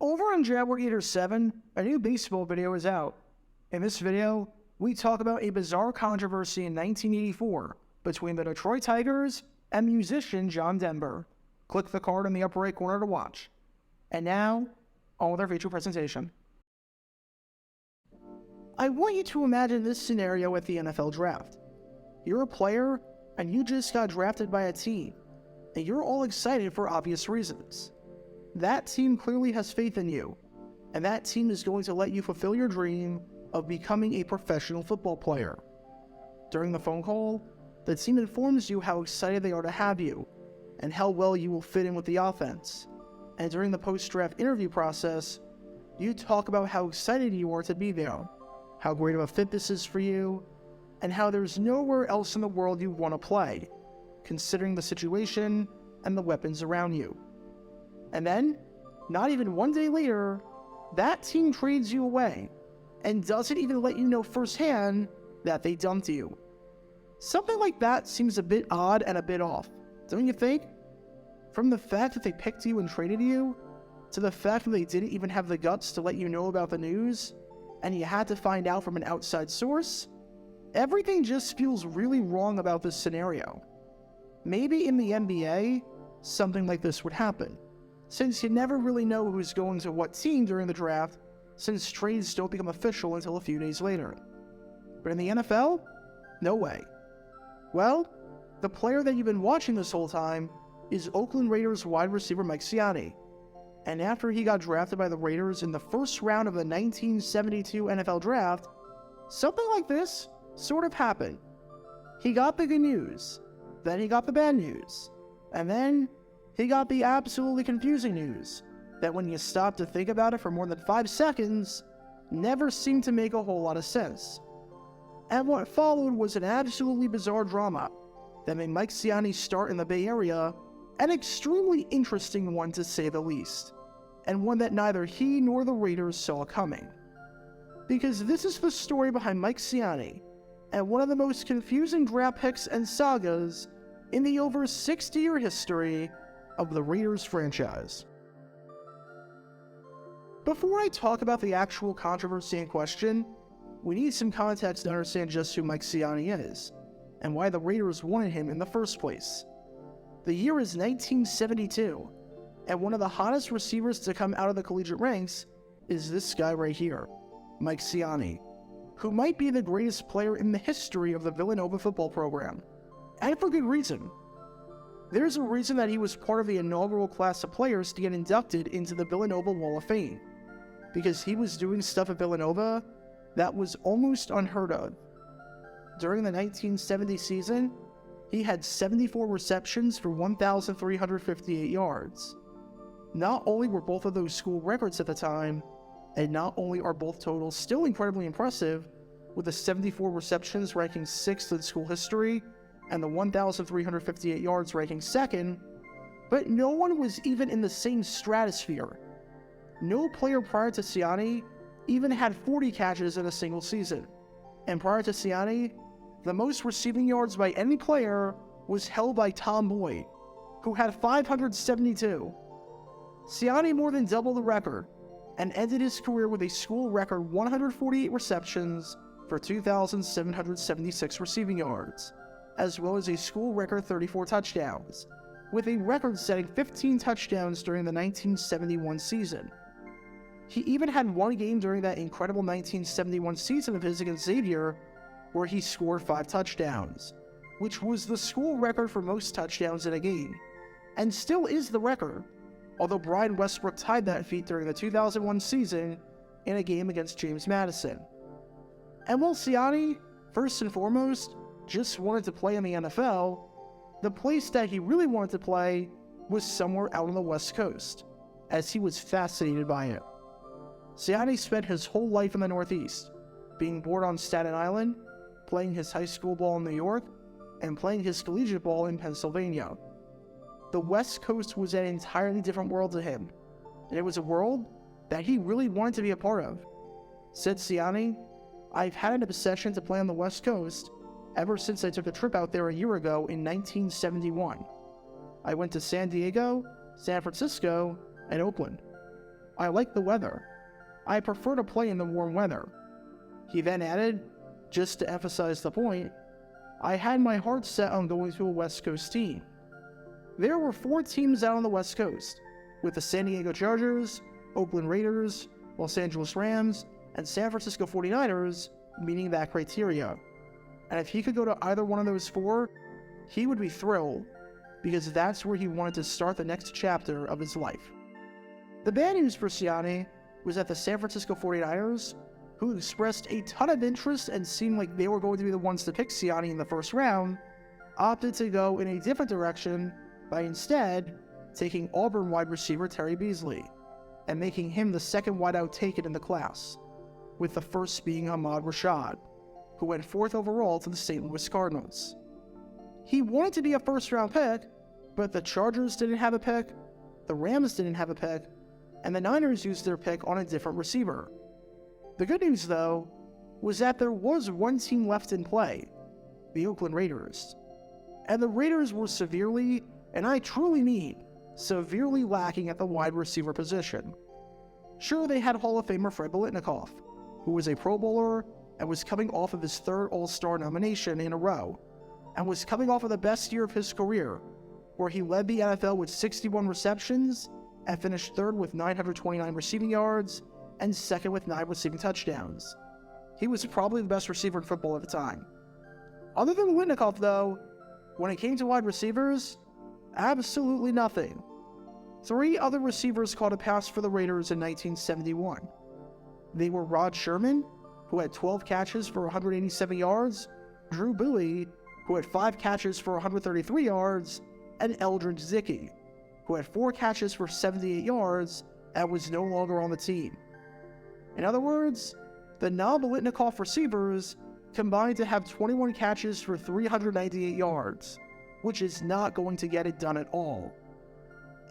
Over on Jaguar Eater 7, a new baseball video is out. In this video, we talk about a bizarre controversy in 1984 between the Detroit Tigers and musician John Denver. Click the card in the upper right corner to watch. And now, on with our feature presentation. I want you to imagine this scenario at the NFL draft. You're a player, and you just got drafted by a team, and you're all excited for obvious reasons. That team clearly has faith in you, and that team is going to let you fulfill your dream of becoming a professional football player. During the phone call, the team informs you how excited they are to have you, and how well you will fit in with the offense. And during the post-draft interview process, you talk about how excited you are to be there, how great of a fit this is for you, and how there's nowhere else in the world you want to play, considering the situation and the weapons around you. And then, not even one day later, that team trades you away, and doesn't even let you know firsthand that they dumped you. Something like that seems a bit odd and a bit off, don't you think? From the fact that they picked you and traded you, to the fact that they didn't even have the guts to let you know about the news, and you had to find out from an outside source, everything just feels really wrong about this scenario. Maybe in the NBA, something like this would happen, since you never really know who's going to what team during the draft, since trades don't become official until a few days later. But in the NFL, no way. Well, the player that you've been watching this whole time is Oakland Raiders wide receiver Mike Siani. And after he got drafted by the Raiders in the first round of the 1972 NFL Draft, something like this sort of happened. He got the good news, then he got the bad news, and then he got the absolutely confusing news that when you stop to think about it for more than 5 seconds, never seemed to make a whole lot of sense. And what followed was an absolutely bizarre drama that made Mike Siani's start in the Bay Area an extremely interesting one to say the least, and one that neither he nor the Raiders saw coming. Because this is the story behind Mike Siani, and one of the most confusing draft picks and sagas in the over 60-year history of the Raiders franchise. Before I talk about the actual controversy in question, we need some context to understand just who Mike Siani is, and why the Raiders wanted him in the first place. The year is 1972, and one of the hottest receivers to come out of the collegiate ranks is this guy right here, Mike Siani, who might be the greatest player in the history of the Villanova football program, and for good reason. There's a reason that he was part of the inaugural class of players to get inducted into the Villanova Wall of Fame, because he was doing stuff at Villanova that was almost unheard of. During the 1970 season, he had 74 receptions for 1,358 yards. Not only were both of those school records at the time, and not only are both totals still incredibly impressive, with the 74 receptions ranking 6th in school history, and the 1,358 yards ranking 2nd, but no one was even in the same stratosphere. No player prior to Siani even had 40 catches in a single season, and prior to Siani, the most receiving yards by any player was held by Tom Boyd, who had 572. Siani more than doubled the record, and ended his career with a school record 148 receptions for 2,776 receiving yards, as well as a school record 34 touchdowns, with a record-setting 15 touchdowns during the 1971 season. He even had one game during that incredible 1971 season of his against Xavier where he scored 5 touchdowns, which was the school record for most touchdowns in a game, and still is the record, although Brian Westbrook tied that feat during the 2001 season in a game against James Madison. And while Siani, first and foremost, just wanted to play in the NFL, the place that he really wanted to play was somewhere out on the West Coast, as he was fascinated by it. Siani spent his whole life in the Northeast, being born on Staten Island, playing his high school ball in New York, and playing his collegiate ball in Pennsylvania. The West Coast was an entirely different world to him, and it was a world that he really wanted to be a part of. Said Siani, "I've had an obsession to play on the West Coast ever since I took a trip out there a year ago in 1971. I went to San Diego, San Francisco, and Oakland. I like the weather. I prefer to play in the warm weather." He then added, just to emphasize the point, "I had my heart set on going to a West Coast team." There were 4 teams out on the West Coast, with the San Diego Chargers, Oakland Raiders, Los Angeles Rams, and San Francisco 49ers meeting that criteria. And if he could go to either one of those 4, he would be thrilled, because that's where he wanted to start the next chapter of his life. The bad news for Siani was that the San Francisco 49ers, who expressed a ton of interest and seemed like they were going to be the ones to pick Siani in the first round, opted to go in a different direction by instead taking Auburn wide receiver Terry Beasley and making him the second wideout taken in the class, with the first being Ahmad Rashad, who went 4th overall to the St. Louis Cardinals. He wanted to be a first-round pick, but the Chargers didn't have a pick, the Rams didn't have a pick, and the Niners used their pick on a different receiver. The good news, though, was that there was one team left in play, the Oakland Raiders. And the Raiders were severely, and I truly mean severely, lacking at the wide receiver position. Sure, they had Hall of Famer Fred Biletnikoff, who was a Pro Bowler and was coming off of his 3rd All-Star nomination in a row, and was coming off of the best year of his career, where he led the NFL with 61 receptions and finished 3rd with 929 receiving yards and 2nd with 9 receiving touchdowns. He was probably the best receiver in football at the time. Other than Biletnikoff, though, when it came to wide receivers, absolutely nothing. 3 other receivers caught a pass for the Raiders in 1971. They were Rod Sherman, who had 12 catches for 187 yards, Drew Bowie, who had 5 catches for 133 yards, and Eldridge Zickey, who had 4 catches for 78 yards and was no longer on the team. In other words, the non-Biletnikoff receivers combined to have 21 catches for 398 yards, which is not going to get it done at all.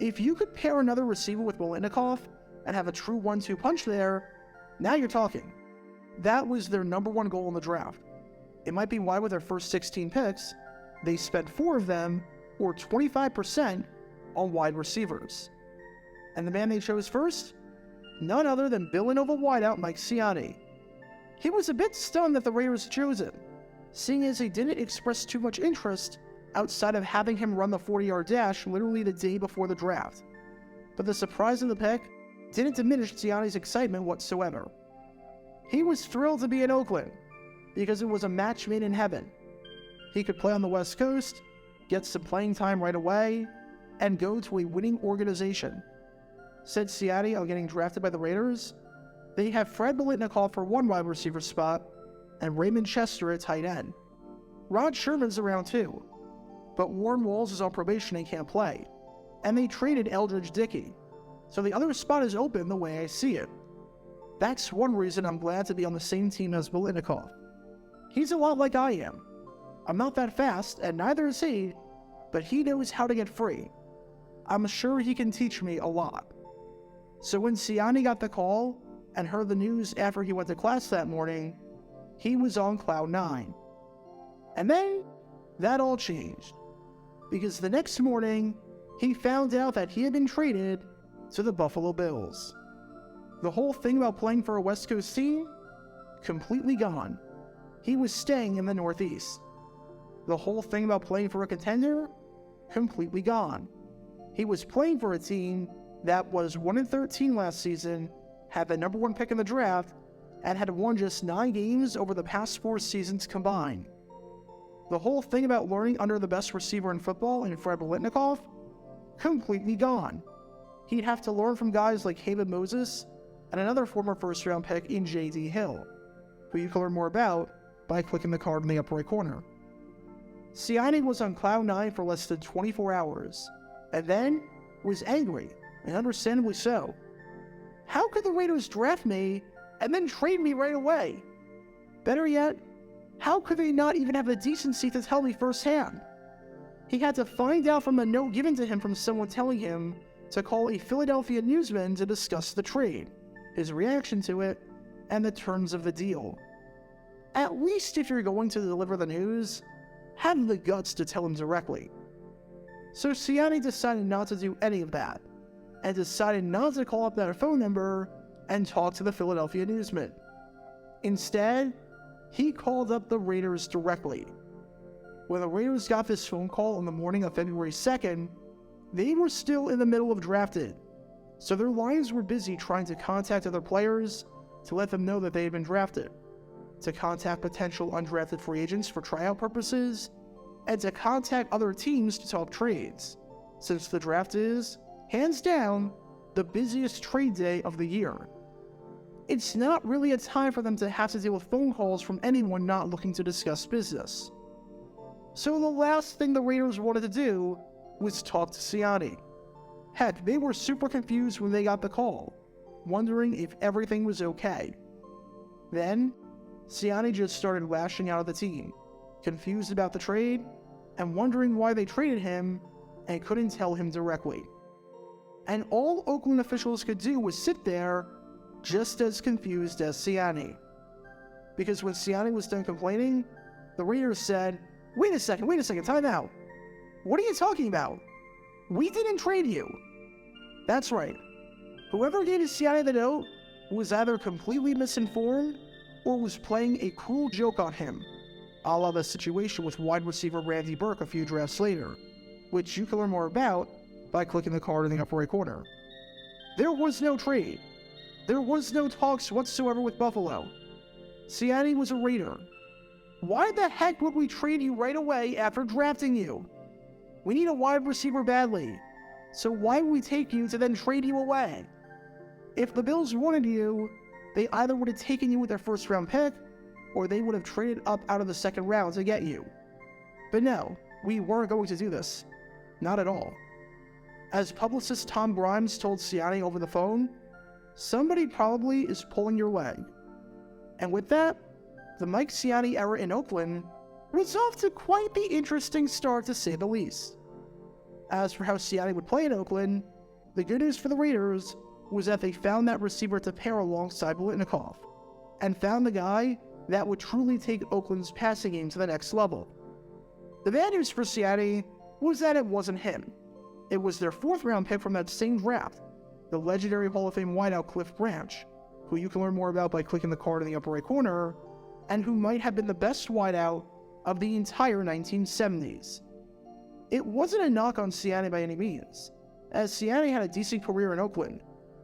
If you could pair another receiver with Biletnikoff and have a true 1-2 punch there, now you're talking. That was their number 1 goal in the draft. It might be why with their first 16 picks, they spent 4 of them, or 25%, on wide receivers. And the man they chose first? None other than Villanova wideout Mike Siani. He was a bit stunned that the Raiders chose him, seeing as they didn't express too much interest outside of having him run the 40-yard dash literally the day before the draft. But the surprise of the pick didn't diminish Siani's excitement whatsoever. He was thrilled to be in Oakland, because it was a match made in heaven. He could play on the West Coast, get some playing time right away, and go to a winning organization. Said Siani on getting drafted by the Raiders, they have Fred Biletnikoff for 1 wide receiver spot, and Raymond Chester at tight end. Rod Sherman's around too, but Warren Walls is on probation and can't play, and they traded Eldridge Dickey, so the other spot is open the way I see it. That's one reason I'm glad to be on the same team as Biletnikoff. He's a lot like I am. I'm not that fast, and neither is he, but he knows how to get free. I'm sure he can teach me a lot. So when Siani got the call and heard the news after he went to class that morning, he was on cloud 9. And then, that all changed. Because the next morning, he found out that he had been traded to the Buffalo Bills. The whole thing about playing for a West Coast team? Completely gone. He was staying in the Northeast. The whole thing about playing for a contender? Completely gone. He was playing for a team that was 1-13 last season, had the number 1 pick in the draft, and had won just 9 games over the past 4 seasons combined. The whole thing about learning under the best receiver in football in Fred Biletnikoff? Completely gone. He'd have to learn from guys like Haven Moses and another former first-round pick in J.D. Hill, who you can learn more about by clicking the card in the upper right corner. Siani was on cloud 9 for less than 24 hours, and then was angry, and understandably so. How could the Raiders draft me and then trade me right away? Better yet, how could they not even have the decency to tell me firsthand? He had to find out from a note given to him from someone telling him to call a Philadelphia newsman to discuss the trade, his reaction to it, and the terms of the deal. At least if you're going to deliver the news, have the guts to tell him directly. So Siani decided not to do any of that. and decided not to call up that phone number and talk to the Philadelphia newsman. Instead, he called up the Raiders directly. When the Raiders got this phone call on the morning of February 2nd, they were still in the middle of drafted, so their lines were busy trying to contact other players to let them know that they had been drafted, to contact potential undrafted free agents for tryout purposes, and to contact other teams to talk trades, since the draft is, hands down, the busiest trade day of the year. It's not really a time for them to have to deal with phone calls from anyone not looking to discuss business. So the last thing the Raiders wanted to do was talk to Siani. Heck, they were super confused when they got the call, wondering if everything was okay. Then, Siani just started lashing out at the team, confused about the trade, and wondering why they traded him and couldn't tell him directly. And all Oakland officials could do was sit there just as confused as Siani. Because when Siani was done complaining, the Raiders said, wait a second, time out. What are you talking about? We didn't trade you. That's right. Whoever gave Siani the note was either completely misinformed or was playing a cruel joke on him, a la the situation with wide receiver Randy Burke a few drafts later, which you can learn more about by clicking the card in the upper right corner. There was no trade. There was no talks whatsoever with Buffalo. Siani was a Raider. Why the heck would we trade you right away after drafting you? We need a wide receiver badly, so why would we take you to then trade you away? If the Bills wanted you, they either would have taken you with their first round pick, or they would have traded up out of the second round to get you. But no, we weren't going to do this. Not at all. As publicist Tom Grimes told Siani over the phone, somebody probably is pulling your leg. And with that, the Mike Siani era in Oakland was off to quite the interesting start, to say the least. As for how Siani would play in Oakland, the good news for the Raiders was that they found that receiver to pair alongside Biletnikoff, and found the guy that would truly take Oakland's passing game to the next level. The bad news for Siani was that it wasn't him. It was their fourth round pick from that same draft, the legendary Hall of Fame wideout Cliff Branch, who you can learn more about by clicking the card in the upper right corner, and who might have been the best wideout of the entire 1970s. It wasn't a knock on Siani by any means, as Siani had a decent career in Oakland,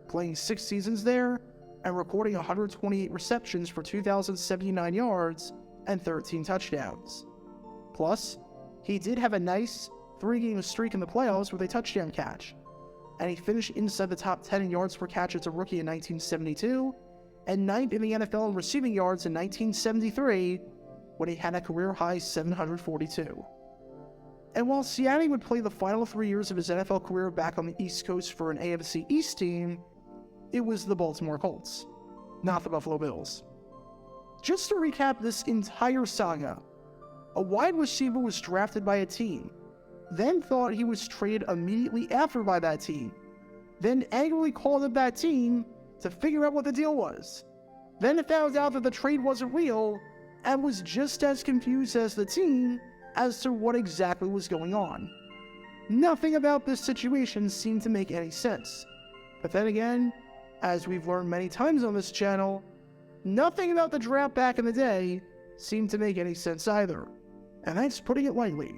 playing 6 seasons there and recording 128 receptions for 2,079 yards and 13 touchdowns. Plus, he did have a nice 3-game streak in the playoffs with a touchdown catch, and he finished inside the top 10 in yards per catch as a rookie in 1972, and 9th in the NFL in receiving yards in 1973, when he had a career-high 742. And while Siani would play the final 3 years of his NFL career back on the East Coast for an AFC East team, it was the Baltimore Colts, not the Buffalo Bills. Just to recap this entire saga, a wide receiver was drafted by a team, then thought he was traded immediately after by that team, then angrily called up that team to figure out what the deal was, then found out that the trade wasn't real, and was just as confused as the team as to what exactly was going on. Nothing about this situation seemed to make any sense. But then again, as we've learned many times on this channel, nothing about the draft back in the day seemed to make any sense either. And that's putting it lightly.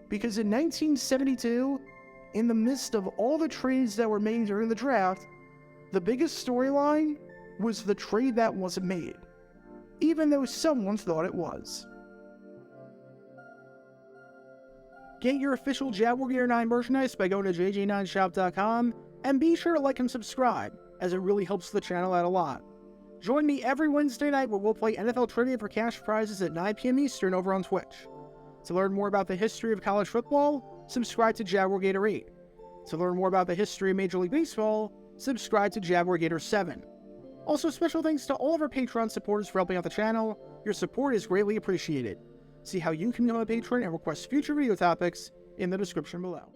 Because in 1972, in the midst of all the trades that were made during the draft, the biggest storyline was the trade that wasn't made, even though someone thought it was. Get your official Jaguar Gear 9 merchandise by going to jj9shop.com, and be sure to like and subscribe, as it really helps the channel out a lot. Join me every Wednesday night where we'll play NFL Trivia for cash prizes at 9 p.m. Eastern over on Twitch. To learn more about the history of college football, subscribe to Jaguar Gator 8. To learn more about the history of Major League Baseball, subscribe to Jaguar Gator 7. Also, special thanks to all of our Patreon supporters for helping out the channel. Your support is greatly appreciated. See how you can become a patron and request future video topics in the description below.